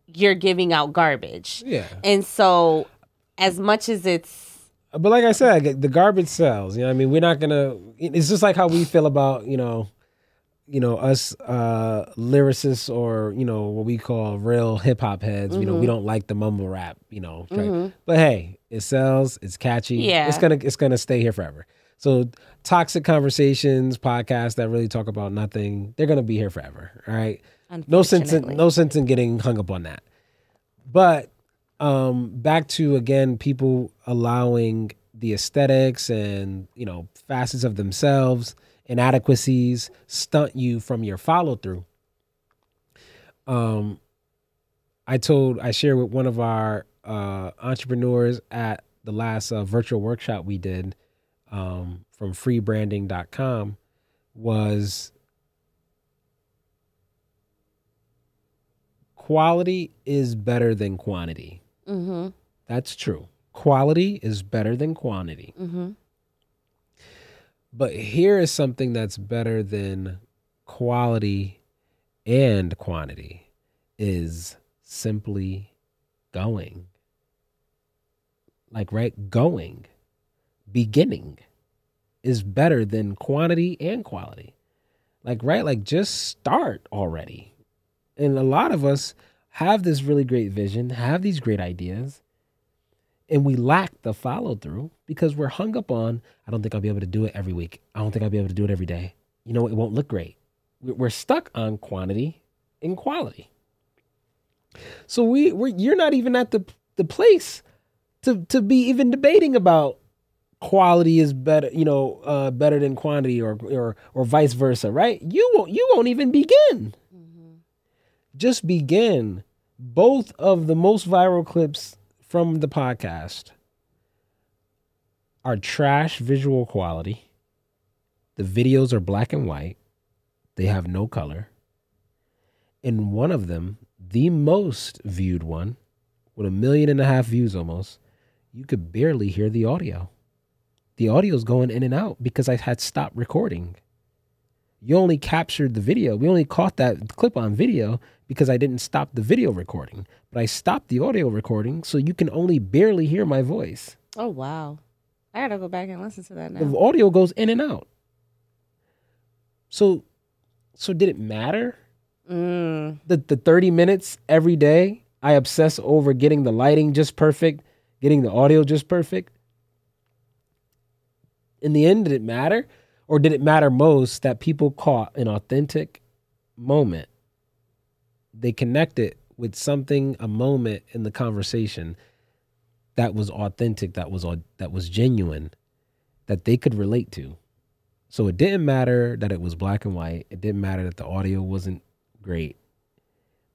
you're giving out garbage. Yeah. And so, as much as it's... But like I said, the garbage sells. You know what I mean? We're not going to... It's just like how we feel about, us lyricists, or what we call real hip hop heads. We don't like the mumble rap, but hey, it sells, it's catchy. Yeah, it's gonna stay here forever. So toxic conversations, podcasts that really talk about nothing, they're gonna be here forever. All right, no sense in getting hung up on that. But back to, again, people allowing the aesthetics and facets of themselves, inadequacies stunt you from your follow through. I shared with one of our entrepreneurs at the last virtual workshop we did from freebranding.com was quality is better than quantity. That's true. Quality is better than quantity. But here is something that's better than quality and quantity, is simply going. Going. Beginning is better than quantity and quality. Just start already. And a lot of us have this really great vision, have these great ideas, and we lack the follow through because we're hung up on, I don't think I'll be able to do it every week. I don't think I'll be able to do it every day. It won't look great. We're stuck on quantity and quality. So you're not even at the place to be even debating about quality is better, better than quantity, or vice versa, right? You won't even begin. Just begin. Both of the most viral clips from the podcast are trash visual quality. The videos are black and white. They have no color. In one of them, the most viewed one, with 1.5 million views almost, you could barely hear the audio. The audio's going in and out because I had stopped recording. You only captured the video. We only caught that clip on video because I didn't stop the video recording. But I stopped the audio recording, so you can only barely hear my voice. Oh, wow. I got to go back and listen to that now. The audio goes in and out. So did it matter? The 30 minutes every day I obsess over getting the lighting just perfect, getting the audio just perfect? In the end, did it matter? Or did it matter most that people caught an authentic moment? They connected with something, a moment in the conversation that was authentic, that was genuine, that they could relate to. So it didn't matter that it was black and white. It didn't matter that the audio wasn't great.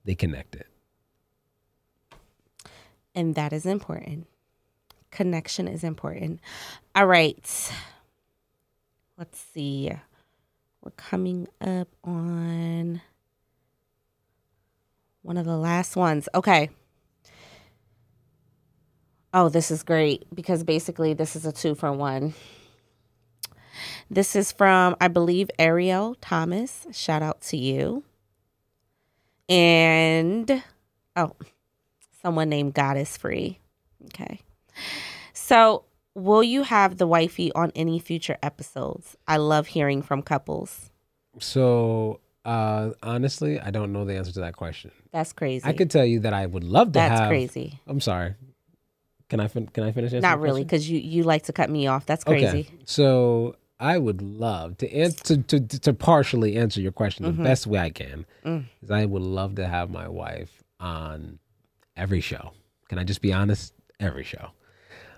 They connected. And that is important. Connection is important. All right. Let's see. We're coming up on one of the last ones. Okay. Oh, this is great because basically this is a 2-for-1. This is from, I believe, Ariel Thomas. Shout out to you. And, someone named Gahdess Frii. Okay. So, will you have the wifey on any future episodes? I love hearing from couples. So, Honestly, I don't know the answer to that question. That's crazy. I could tell you that I would love to have. That's crazy. I'm sorry. Can I finish answering? Not really, because you like to cut me off. That's crazy. Okay. So I would love to partially answer your question the best way I can. Is I would love to have my wife on every show. Can I just be honest? Every show.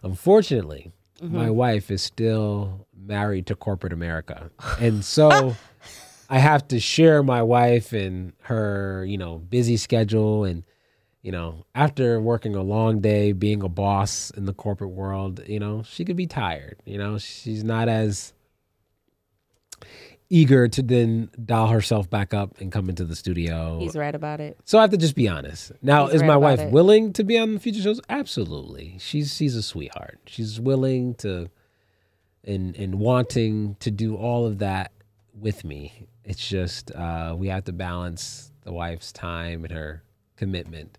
Unfortunately, my wife is still married to corporate America. And so I have to share my wife and her, busy schedule. And, after working a long day, being a boss in the corporate world, she could be tired. She's not as eager to then dial herself back up and come into the studio. He's right about it. So I have to just be honest. Now, He's is right my about wife it. willing to be on the future shows? Absolutely. She's a sweetheart. She's willing to and wanting to do all of that with me. It's just we have to balance the wife's time and her commitment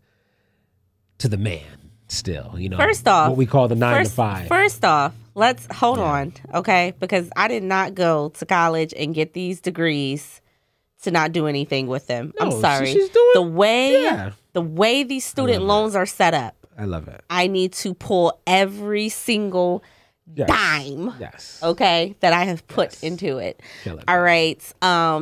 to the man still. First off, what we call the 9 to 5. First off, let's hold on, okay? Because I did not go to college and get these degrees to not do anything with them. No, I'm sorry. she's doing the way these student loans are set up. I love it. I need to pull every single dime. Yes. Okay, that I have put into it. All right.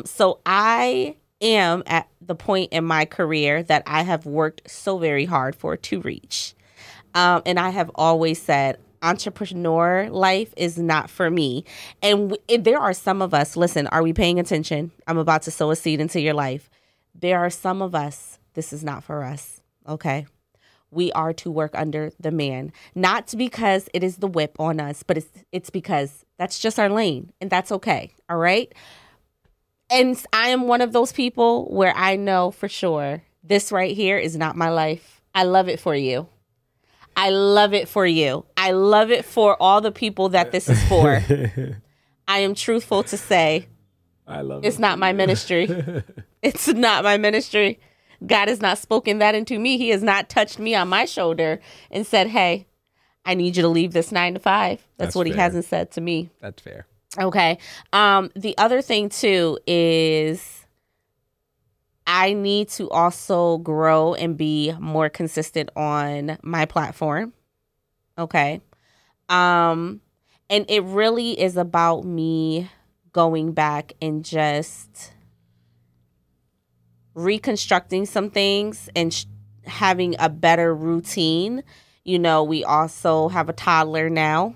So I am at the point in my career that I have worked so very hard for to reach. And I have always said, entrepreneur life is not for me. And there are some of us, listen, are we paying attention? I'm about to sow a seed into your life. There are some of us, this is not for us. Okay. We are to work under the man, not because it is the whip on us, but it's because that's just our lane, and that's okay. All right. And I am one of those people where I know for sure this right here is not my life. I love it for you. I love it for you. I love it for all the people that this is for. I am truthful to say it's not my ministry. It's not my ministry. God has not spoken that into me. He has not touched me on my shoulder and said, hey, I need you to leave this 9 to 5. That's what fair. He hasn't said to me. That's fair. Okay. The other thing too is I need to also grow and be more consistent on my platform. Okay. And it really is about me going back and just reconstructing some things and having a better routine. We also have a toddler now.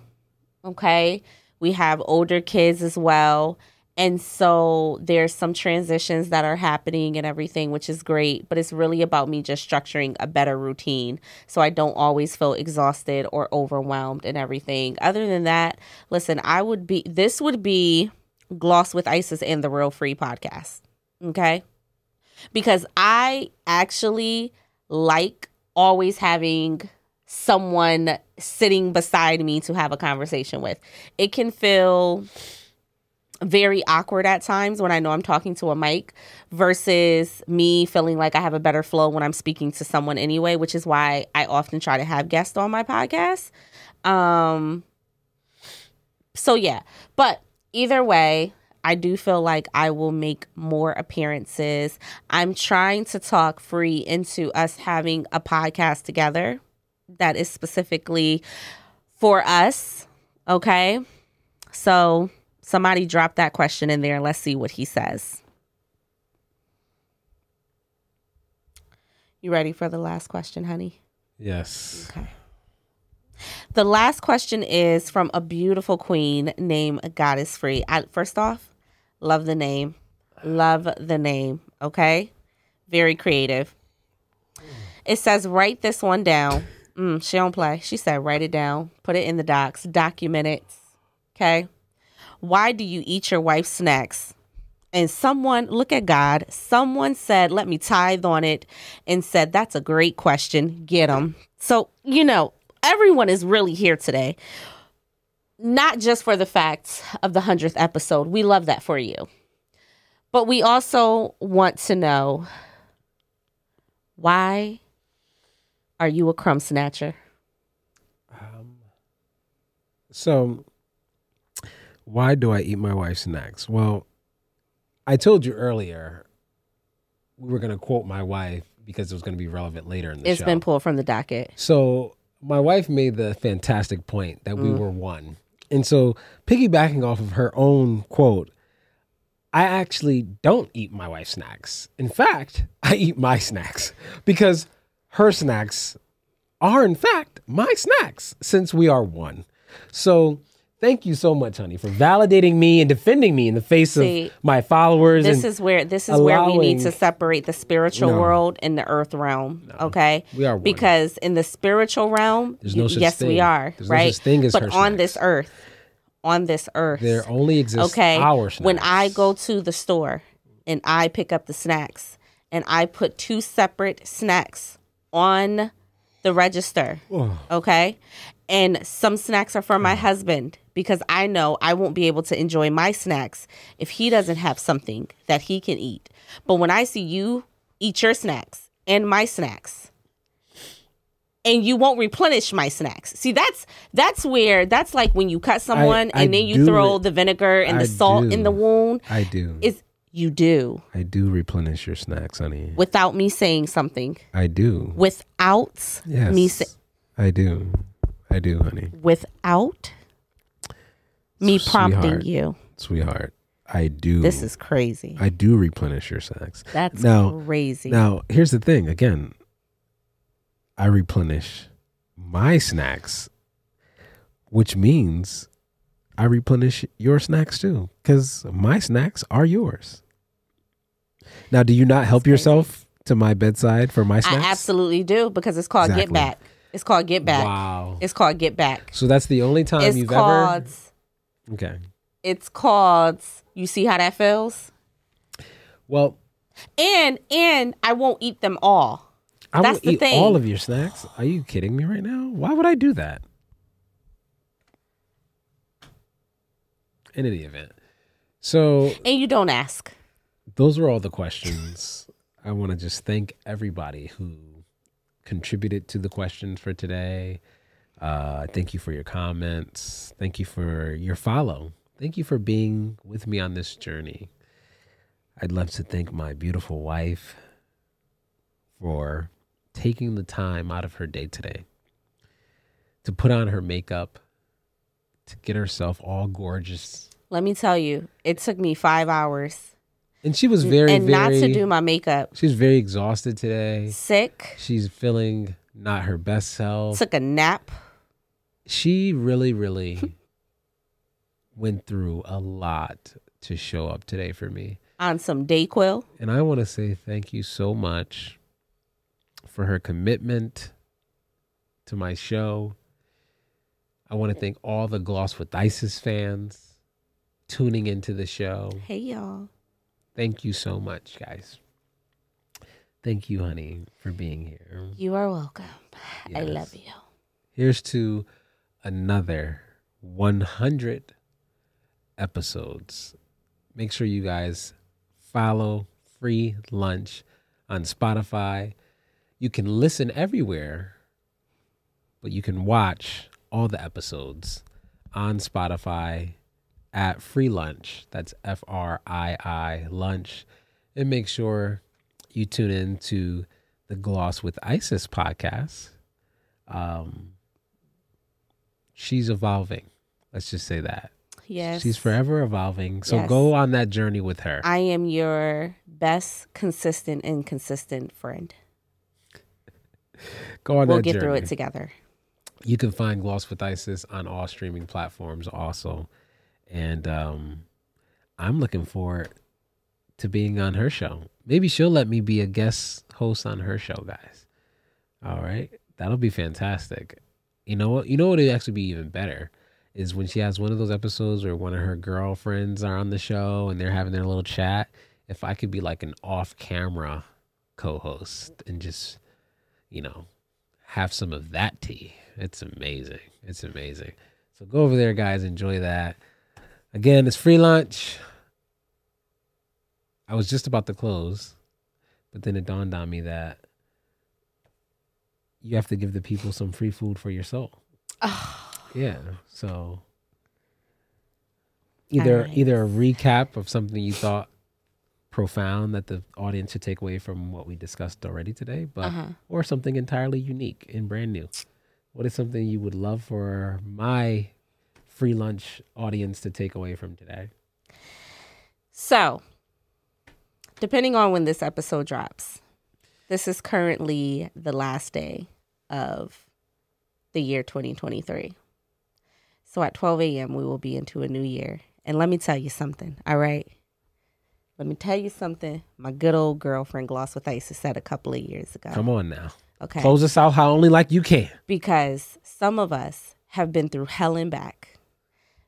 Okay. We have older kids as well. And so there's some transitions that are happening and everything, which is great. But it's really about me just structuring a better routine so I don't always feel exhausted or overwhelmed and everything. Other than that, listen, this would be Gloss with Iceis and the Real Free podcast. Okay. Because I actually like always having someone sitting beside me to have a conversation with. It can feel very awkward at times when I know I'm talking to a mic versus me feeling like I have a better flow when I'm speaking to someone anyway, which is why I often try to have guests on my podcast. So yeah, but either way, I do feel like I will make more appearances. I'm trying to talk Frii into us having a podcast together that is specifically for us. Okay. So somebody drop that question in there. Let's see what he says. You ready for the last question, honey? Yes. Okay. The last question is from a beautiful queen named Gahdess Frii. First off, love the name. Love the name. Okay. Very creative. It says, write this one down. She don't play. She said, write it down. Put it in the docs. Document it. Okay. Why do you eat your wife's snacks? And someone, look at God. Someone said, let me tithe on it and said, that's a great question. Get them. So, everyone is really here today. Not just for the fact of the 100th episode. We love that for you. But we also want to know, why are you a crumb snatcher? So, why do I eat my wife's snacks? Well, I told you earlier, we were going to quote my wife because it was going to be relevant later in the show. It's been pulled from the docket. So my wife made the fantastic point that we were one. And so piggybacking off of her own quote, I actually don't eat my wife's snacks. In fact, I eat my snacks because her snacks are in fact my snacks since we are one. So thank you so much, honey, for validating me and defending me in the face of my followers. This is where we need to separate the spiritual world and the earth realm. No, okay, we are one. Because in the spiritual realm, there's no such yes, thing. we are. There's right, no such thing as but her on snacks. this earth, there only exists our snacks. When I go to the store and I pick up the snacks and I put 2 separate snacks on the register, okay, and some snacks are for my husband because I know I won't be able to enjoy my snacks if he doesn't have something that he can eat. But when I see you eat your snacks and my snacks, and you won't replenish my snacks. See, that's like when you cut someone and then you throw the vinegar and the salt in the wound. I do. You do. I do replenish your snacks, honey. Without me saying something. I do. Without me saying. I do. I do, honey. Without me prompting you. Sweetheart, I do. This is crazy. I do replenish your snacks. That's crazy. Now, here's the thing. Again, I replenish my snacks, which means I replenish your snacks too, because my snacks are yours. Now, do you not help yourself to my bedside for my snacks? I absolutely do, because it's called Get Back. It's called Get Back. Wow. It's called Get Back. So that's the only time you've ever... Okay. It's called, you see how that feels? Well... And I won't eat them all. I will eat all of your snacks. Are you kidding me right now? Why would I do that? In any event. So... And you don't ask. Those were all the questions. I want to just thank everybody who contributed to the questions for today. Thank you for your comments. Thank you for your follow. Thank you for being with me on this journey. I'd love to thank my beautiful wife for taking the time out of her day today to put on her makeup, to get herself all gorgeous. Let me tell you, it took me 5 hours. And she was very not to do my makeup. She was very exhausted today. Sick. She's feeling not her best self. Took a nap. She really, really went through a lot to show up today for me. On some Dayquil. And I want to say thank you so much for her commitment to my show. I want to thank all the Gloss with Iceis fans tuning into the show. Hey, y'all. Thank you so much, guys. Thank you, honey, for being here. You are welcome. Yes. I love you. Here's to another 100 episodes. Make sure you guys follow Free Lunch on Spotify. You can listen everywhere, but you can watch all the episodes on Spotify at Free Lunch. That's FRII Lunch. And make sure you tune in to the Gloss with Iceis podcast. She's evolving. Let's just say that. Yes. She's forever evolving. So go on that journey with her. I am your best, consistent, and consistent friend. Go on that journey. We'll get through it together. You can find Gloss with Iceis on all streaming platforms also. And I'm looking forward to being on her show. Maybe she'll let me be a guest host on her show, guys. All right. That'll be fantastic. You know what? You know what would actually be even better is when she has one of those episodes where one of her girlfriends are on the show and they're having their little chat. If I could be like an off-camera co-host and just, have some of that tea. It's amazing. It's amazing. So go over there, guys. Enjoy that. Again, it's Free Lunch. I was just about to close, but then it dawned on me that you have to give the people some free food for your soul. Oh. Yeah. So either a recap of something you thought profound that the audience should take away from what we discussed already today, but or something entirely unique and brand new. What is something you would love for my free lunch audience to take away from today? So, depending on when this episode drops, this is currently the last day of the year 2023. So at 12 a.m., we will be into a new year. And let me tell you something, all right? Let me tell you something my good old girlfriend Gloss with Iceis said a couple of years ago. Come on now. Okay. Close us out how only like you can. Because some of us have been through hell and back.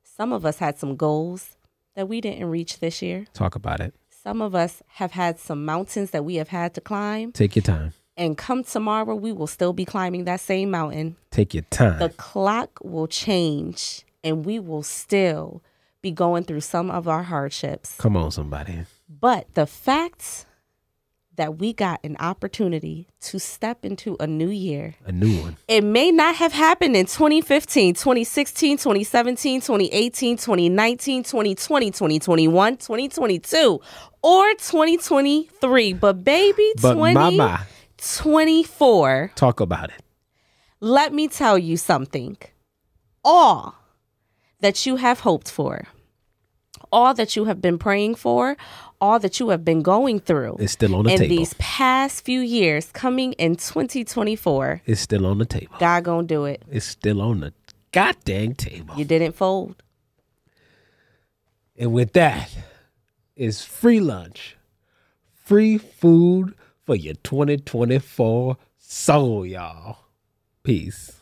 Some of us had some goals that we didn't reach this year. Talk about it. Some of us have had some mountains that we have had to climb. Take your time. And come tomorrow, we will still be climbing that same mountain. Take your time. The clock will change and we will still be going through some of our hardships. Come on, somebody. But the fact that we got an opportunity to step into a new year. A new one. It may not have happened in 2015, 2016, 2017, 2018, 2019, 2020, 2021, 2022, or 2023. But baby, 2024. Talk about it. Let me tell you something. All that you have hoped for, all that you have been praying for, all that you have been going through is still on the table. In these past few years, coming in 2024, it's still on the table. God gonna do it. It's still on the goddamn table. You didn't fold. And with that, is free lunch, free food for your 2024 soul, y'all. Peace.